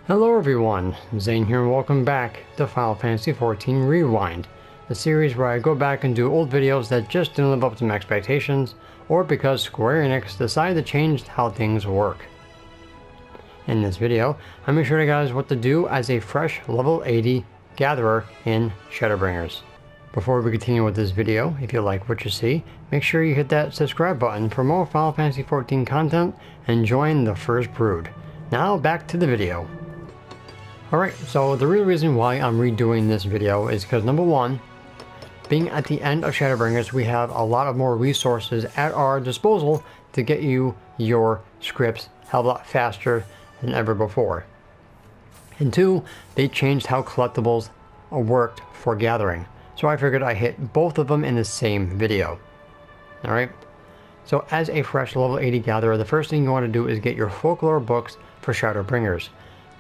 Hello everyone, Zane here and welcome back to FFXIV Rewind, the series where I go back and do old videos that just didn't live up to my expectations, or because Square Enix decided to change how things work. In this video, I'm going to show you guys what to do as a fresh level 80 gatherer in Shadowbringers. Before we continue with this video, if you like what you see, make sure you hit that subscribe button for more FFXIV content and join the first brood. Now back to the video. Alright, so the real reason why I'm redoing this video is because number one, being at the end of Shadowbringers, we have a lot of more resources at our disposal to get you your scripts a hell of a lot faster than ever before. And two, they changed how collectibles worked for gathering. So I figured I hit both of them in the same video. Alright, so as a fresh level 80 gatherer, the first thing you want to do is get your Folklore books for Shadowbringers.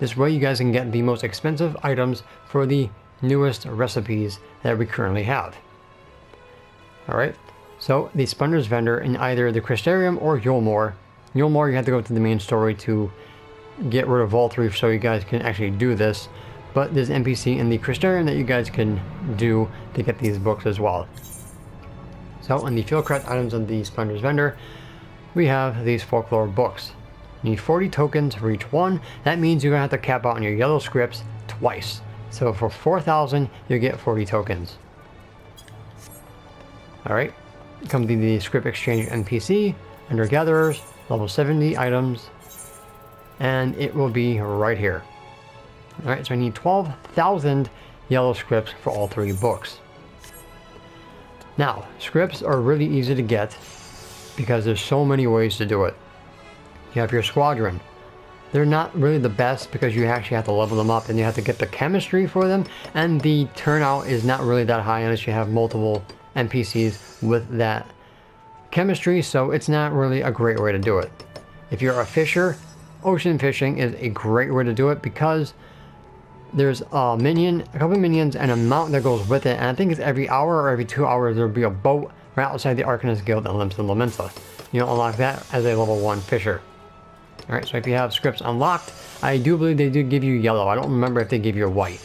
This way you guys can get the most expensive items for the newest recipes that we currently have. Alright, so the Splendor's vendor in either the Crystarium or Eulmore. Eulmore you have to go to the main story to get rid of all three so you guys can actually do this. But there's an NPC in the Crystarium that you guys can do to get these books as well. So in the fieldcraft items of the Splendor's vendor, we have these Folklore books. You need 40 tokens for each one. That means you're going to have to cap out on your yellow scripts twice. So for 4,000, you get 40 tokens. Alright, come to the scrip exchange NPC, under gatherers, level 70 items, and it will be right here. Alright, so I need 12,000 yellow scripts for all three books. Now, scripts are really easy to get because there's so many ways to do it. You have your squadron. They're not really the best because you actually have to level them up and you have to get the chemistry for them, and the turnout is not really that high unless you have multiple NPCs with that chemistry, so it's not really a great way to do it. If you're a fisher, ocean fishing is a great way to do it because there's a couple minions and a mount that goes with it, and I think it's every hour or every 2 hours there'll be a boat right outside the Arcanist Guild that limits the Lamenta. You'll unlock that as a level 1 fisher. Alright, so if you have scripts unlocked, I do believe they do give you yellow. I don't remember if they give you a white.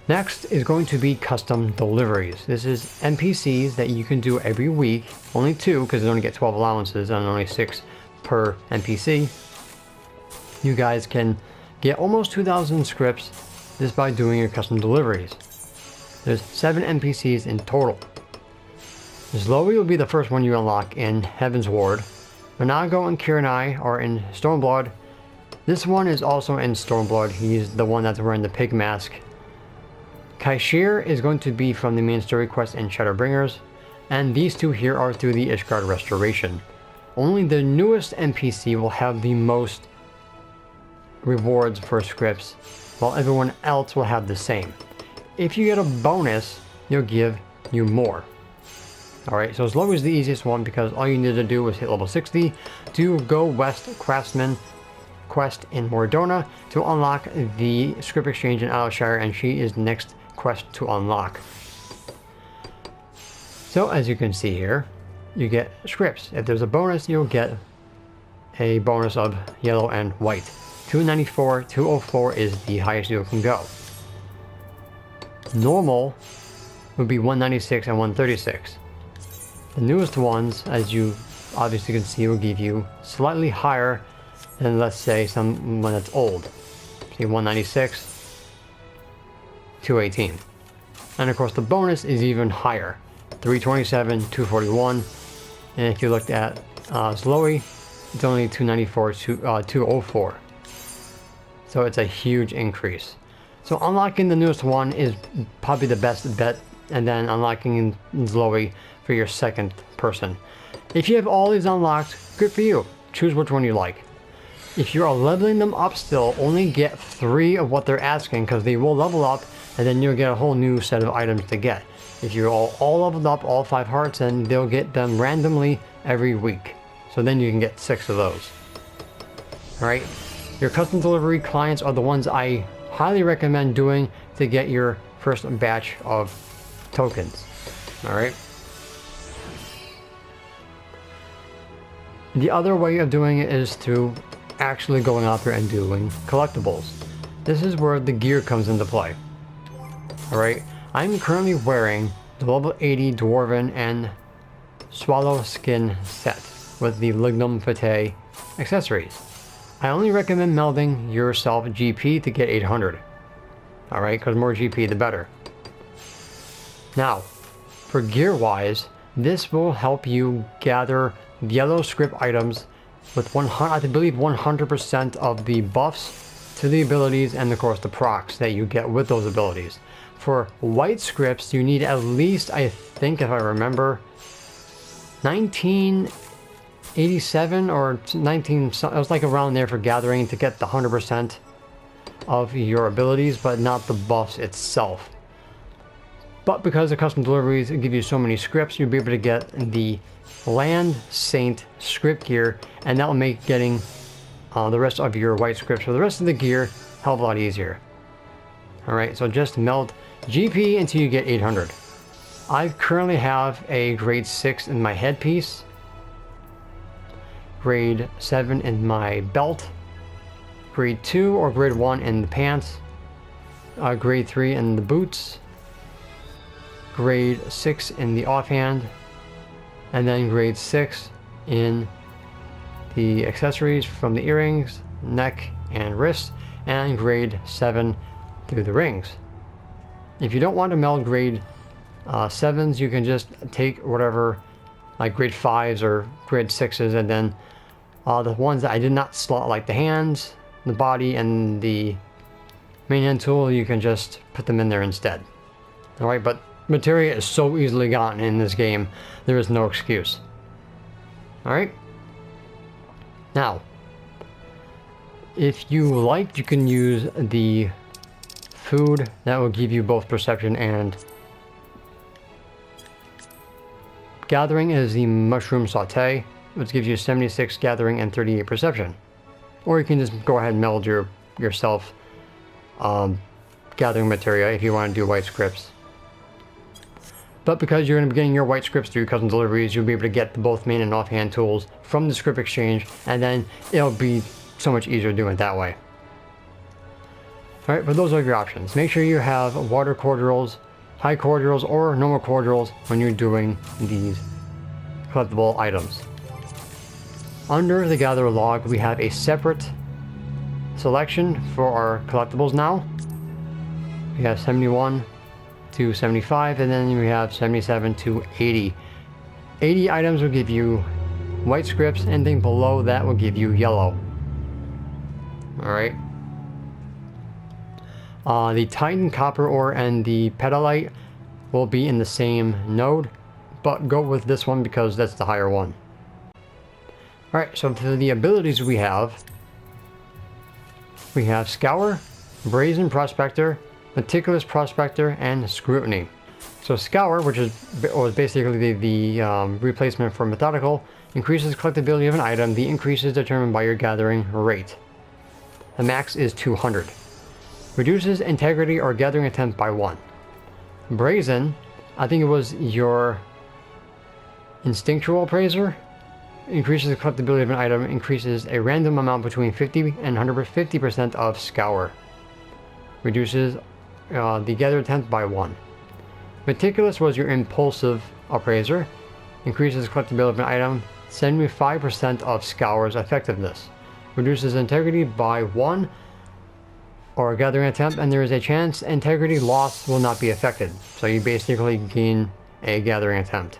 Next is going to be custom deliveries. This is NPCs that you can do every week. Only 2 because they only get 12 allowances and only 6 per NPC. You guys can get almost 2,000 scripts just by doing your custom deliveries. There's 7 NPCs in total. Zhloe will be the first one you unlock in Heaven's Ward. Renago and Kiranai are in Stormblood. This one is also in Stormblood. He's the one that's wearing the pig mask. Shir is going to be from the main story quest in Shadowbringers. And these two here are through the Ishgard Restoration. Only the newest NPC will have the most rewards for scripts, while everyone else will have the same. If you get a bonus, they'll give you more. Alright, so Zhloe is the easiest one because all you need to do is hit level 60 to go West Craftsman quest in Mordona to unlock the scrip exchange in Alshire, and she is the next quest to unlock. So as you can see here, you get scripts. If there's a bonus, you'll get a bonus of yellow and white. 294, 204 is the highest you can go. Normal would be 196 and 136. The newest ones, as you obviously can see, will give you slightly higher than, let's say, someone that's old. See, 196, 218. And of course the bonus is even higher. 327, 241. And if you looked at Zhloe, it's only 294, 204. So it's a huge increase. So unlocking the newest one is probably the best bet, and then unlocking Zhloe for your second person. If you have all these unlocked, good for you. Choose which one you like. If you are leveling them up still, only get 3 of what they're asking because they will level up and then you'll get a whole new set of items to get. If you're all leveled up, all 5 hearts, then they'll get them randomly every week. So then you can get 6 of those. Alright, your custom delivery clients are the ones I highly recommend doing to get your first batch of tokens. Alright. The other way of doing it is to actually going out there and doing collectibles. This is where the gear comes into play. Alright, I'm currently wearing the level 80 dwarven and swallowskin set with the lignum vitae accessories. I only recommend melding yourself GP to get 800. Alright, because more GP the better. Now, for gear wise, this will help you gather yellow scrip items with I believe 100% of the buffs to the abilities and of course the procs that you get with those abilities. For white scripts, you need at least, I think if I remember, 1987 or 19, it was like around there for gathering to get the 100% of your abilities, but not the buffs itself. But because the custom deliveries give you so many scripts, you'll be able to get the Land Saint script gear, and that will make getting the rest of your white scripts for the rest of the gear hell of a lot easier. Alright, so just meld GP until you get 800. I currently have a grade 6 in my headpiece, grade 7 in my belt, grade 2 or grade 1 in the pants, grade 3 in the boots, grade 6 in the offhand, and then grade 6 in the accessories from the earrings, neck, and wrist, and grade 7 through the rings. If you don't want to meld grade 7s, you can just take whatever, like grade 5s or grade 6s, and then the ones that I did not slot, like the hands, the body, and the main hand tool, you can just put them in there instead. Alright, but Materia is so easily gotten in this game, there is no excuse. Alright? Now, if you like, you can use the food that will give you both perception and gathering. Is the mushroom saute, which gives you 76 gathering and 38 perception. Or you can just go ahead and meld yourself gathering materia if you want to do white scripts. But because you're going to be getting your white scripts through custom deliveries, you'll be able to get both main and offhand tools from the scrip exchange, and then it'll be so much easier doing it that way. Alright, but those are your options. Make sure you have water cordials, high cordials, or normal cordials when you're doing these collectible items. Under the gather log, we have a separate selection for our collectibles now. We have 71 to 75, and then we have 77 to 80. 80 items will give you white scripts, anything below that will give you yellow. Alright. The Titan copper ore and the pedalite will be in the same node, but go with this one because that's the higher one. Alright, so for the abilities we have Scour, Brazen Prospector, Meticulous Prospector, and Scrutiny. So Scour, which was basically the replacement for Methodical, increases collectability of an item. The increase is determined by your gathering rate. The max is 200. Reduces integrity or gathering attempt by 1. Brazen, I think it was your Instinctual Appraiser, increases the collectability of an item, increases a random amount between 50 and 150% of Scour. Reduces the gather attempt by 1. Meticulous was your Impulsive Appraiser, increases collectability of an item, 75% of Scour's effectiveness. Reduces integrity by 1 or a gathering attempt, and there is a chance integrity loss will not be affected. So you basically gain a gathering attempt.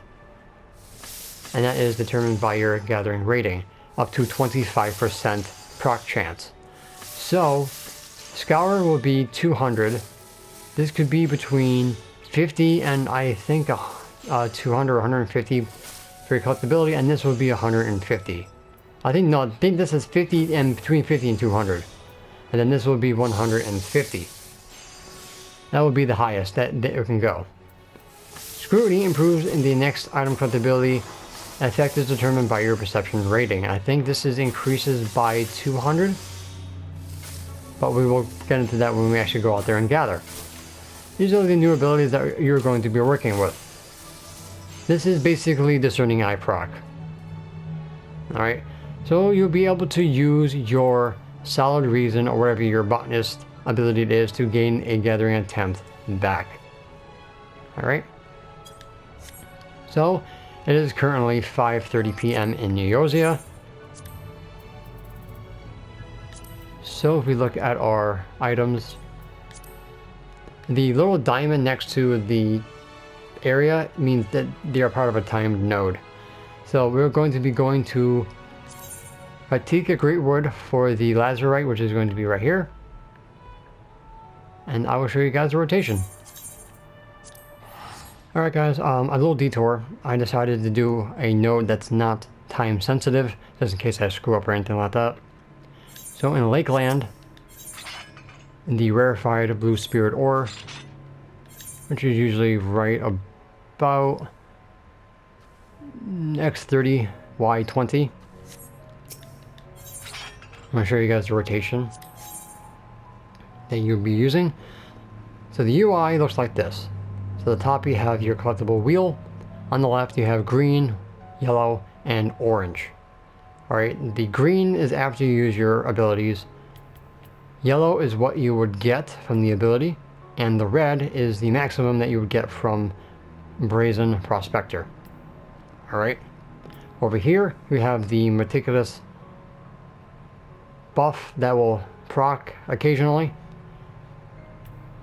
And that is determined by your gathering rating, up to 25% proc chance. So, Scour will be 200. This could be between 50 and I think 200 or 150 for your collectability, and this would be 150. I think this is 50 and between 50 and 200. And then this will be 150. That would be the highest that it can go. Scrutiny improves in the next item collectability. Effect is determined by your perception rating. I think this increases by 200. But we will get into that when we actually go out there and gather. These are the new abilities that you're going to be working with. This is basically Discerning Eye proc. Alright, So you'll be able to use your solid reason or whatever your botanist ability it is to gain a gathering attempt back. Alright. So it is currently 5:30 p.m. in New York. So if we look at our items, the little diamond next to the area means that they are part of a timed node. So we're going to be going to Vitae Greatwood for the lazurite, which is going to be right here. And I will show you guys the rotation. Alright guys, a little detour. I decided to do a node that's not time sensitive, just in case I screw up or anything like that. So in Lakeland, in the rarefied blue spirit ore, which is usually right about X30, Y20. I'm going to show you guys the rotation that you'll be using. So the UI looks like this. So at the top you have your collectible wheel. On the left you have green, yellow, and orange. Alright, the green is after you use your abilities. Yellow is what you would get from the ability. And the red is the maximum that you would get from Brazen Prospector. Alright. Over here we have the meticulous buff that will proc occasionally.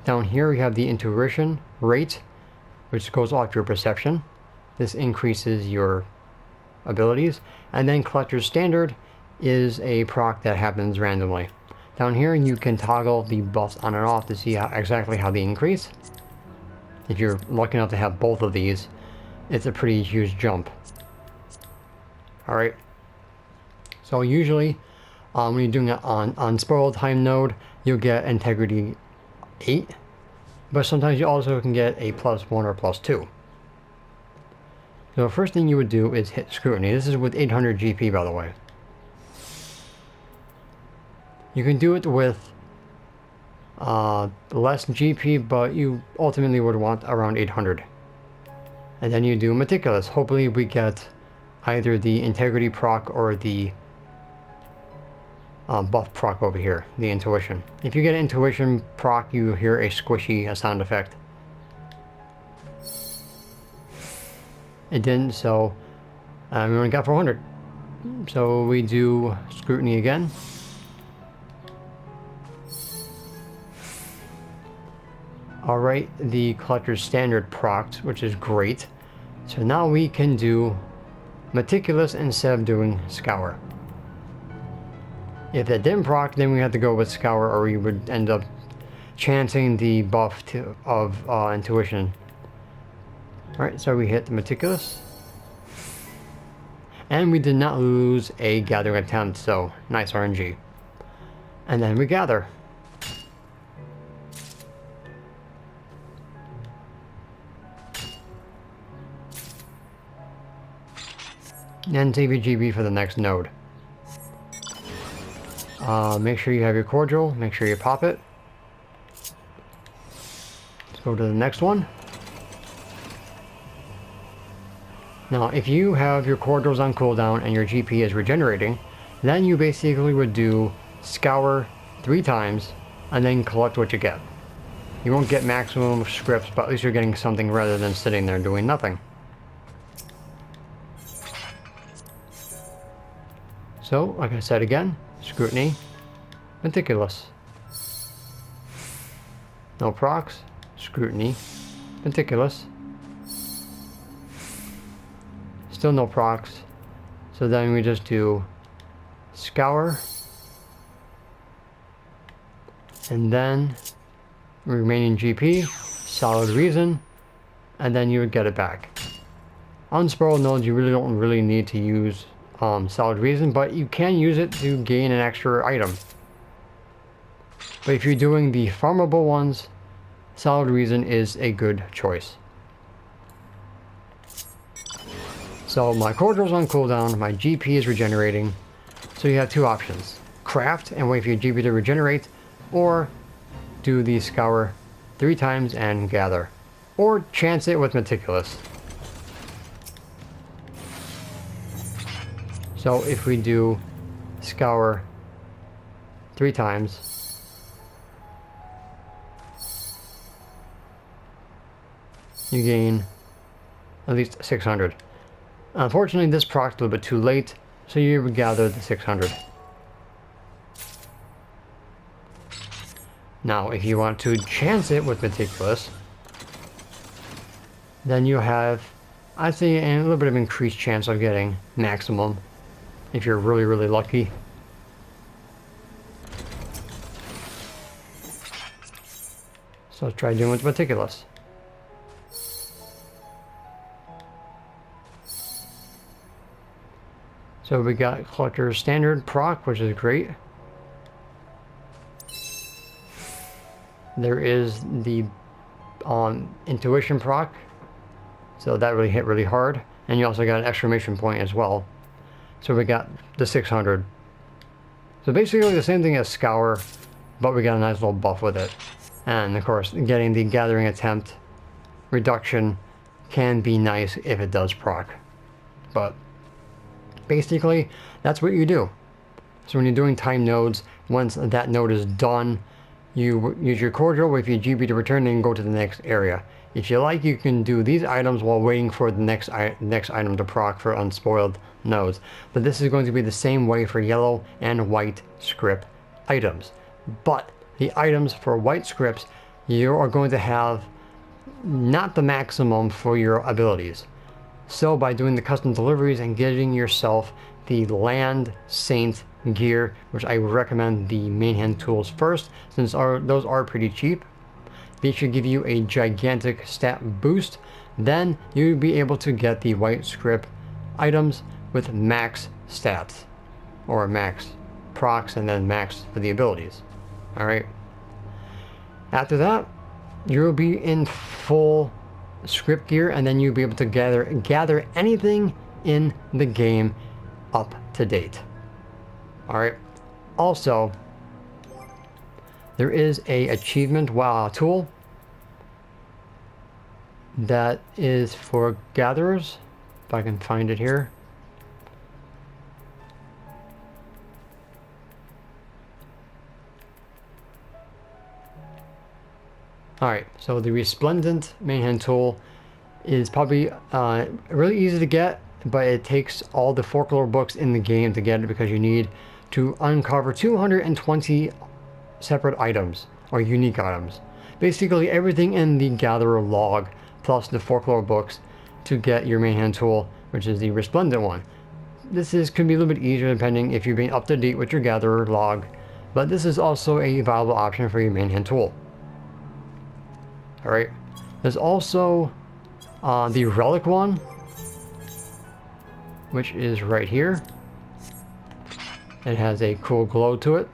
Down here we have the intuition rate, which goes off your perception. This increases your abilities. And then collector's standard is a proc that happens randomly. Down here you can toggle the buffs on and off to see exactly how they increase. If you're lucky enough to have both of these, it's a pretty huge jump. Alright. So usually when you're doing it on unspoiled time node, you'll get integrity 8. But sometimes you also can get a +1 or +2. So the first thing you would do is hit scrutiny. This is with 800 GP, by the way. You can do it with less GP, but you ultimately would want around 800. And then you do meticulous. Hopefully we get either the integrity proc or the buff proc over here, the intuition. If you get intuition proc, you hear a squishy sound effect. It didn't, so we only got 400. So we do scrutiny again. Alright, the collector's standard procs, which is great. So now we can do meticulous instead of doing scour. If that didn't proc, then we had to go with scour, or we would end up chancing the buff of intuition. Alright, so we hit the meticulous. And we did not lose a gathering attempt, so nice RNG. And then we gather. And TVGB for the next node. Make sure you have your cordial, make sure you pop it. Let's go to the next one. Now, if you have your cordials on cooldown and your GP is regenerating, then you basically would do scour 3 times and then collect what you get. You won't get maximum scrips, but at least you're getting something rather than sitting there doing nothing. So, like I said again, scrutiny, meticulous. No procs, scrutiny, meticulous. Still no procs. So then we just do scour. And then remaining GP, solid reason, and then you would get it back. Unspoiled nodes, you really don't need to use solid reason, but you can use it to gain an extra item. But if you're doing the farmable ones, solid reason is a good choice. So my cordial's on cooldown, my GP is regenerating, so you have 2 options. Craft and wait for your GP to regenerate, or do the scour 3 times and gather. Or chance it with meticulous. So if we do scour 3 times. You gain at least 600. Unfortunately, this proc's a little bit too late, so you would gather the 600. Now, if you want to chance it with Meticulous, then you have, I'd say, a little bit of increased chance of getting maximum, if you're really, really lucky. So let's try doing with Meticulous. So we got Collector's Standard proc, which is great. There is the Intuition proc, so that really hit really hard. And you also got an exclamation point as well. So we got the 600. So basically the same thing as Scour, but we got a nice little buff with it. And of course, getting the Gathering Attempt reduction can be nice if it does proc. But basically, that's what you do. So when you're doing time nodes, once that node is done, you use your cordial with your GB to return and go to the next area. If you like, you can do these items while waiting for the next item to proc for unspoiled nodes. But this is going to be the same way for yellow and white scrip items. But the items for white scripts, you are going to have not the maximum for your abilities. So by doing the custom deliveries and getting yourself the Land Saint gear, which I would recommend the main hand tools first, since those are pretty cheap. They should give you a gigantic stat boost. Then you'll be able to get the white script items with max stats, or max procs and then max for the abilities. Alright. After that, you'll be in full script gear, and then you'll be able to gather anything in the game up to date. Alright. Also, there is a achievement tool that is for gatherers, if I can find it here. Alright, so the Resplendent main hand tool is probably really easy to get, but it takes all the Folklore books in the game to get it, because you need to uncover 220 separate items, or unique items. Basically everything in the Gatherer log, plus the Folklore books, to get your main hand tool, which is the Resplendent one. This could be a little bit easier depending if you're being up to date with your Gatherer log, but this is also a viable option for your main hand tool. Alright, there's also the Relic one, which is right here. It has a cool glow to it.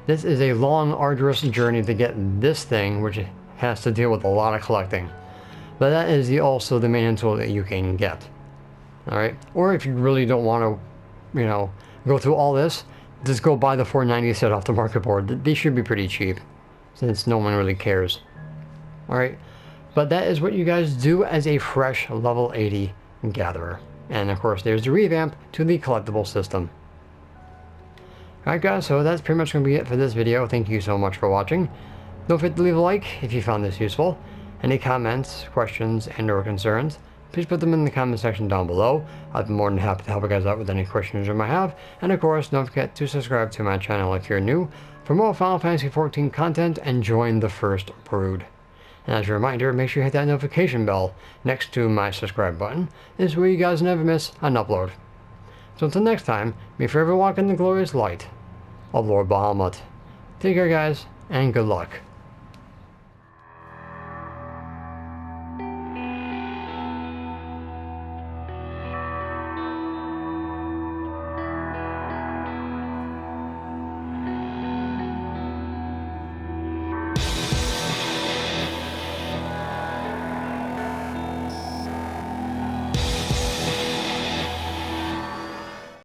This is a long, arduous journey to get this thing, which has to deal with a lot of collecting. But that is also the main tool that you can get. Alright, or if you really don't want to, go through all this, just go buy the 490 set off the market board. These should be pretty cheap, since no one really cares. Alright, but that is what you guys do as a fresh level 80 gatherer. And of course there's the revamp to the collectible system. Alright guys, so that's pretty much going to be it for this video. Thank you so much for watching. Don't forget to leave a like if you found this useful. Any comments, questions, and or concerns, please put them in the comment section down below. I'd be more than happy to help you guys out with any questions you might have. And of course, don't forget to subscribe to my channel if you're new for more Final Fantasy XIV content and join the First Brood. And as a reminder, make sure you hit that notification bell next to my subscribe button. This is where you guys never miss an upload. So until next time, may you forever walk in the glorious light of Lord Bahamut. Take care guys, and good luck.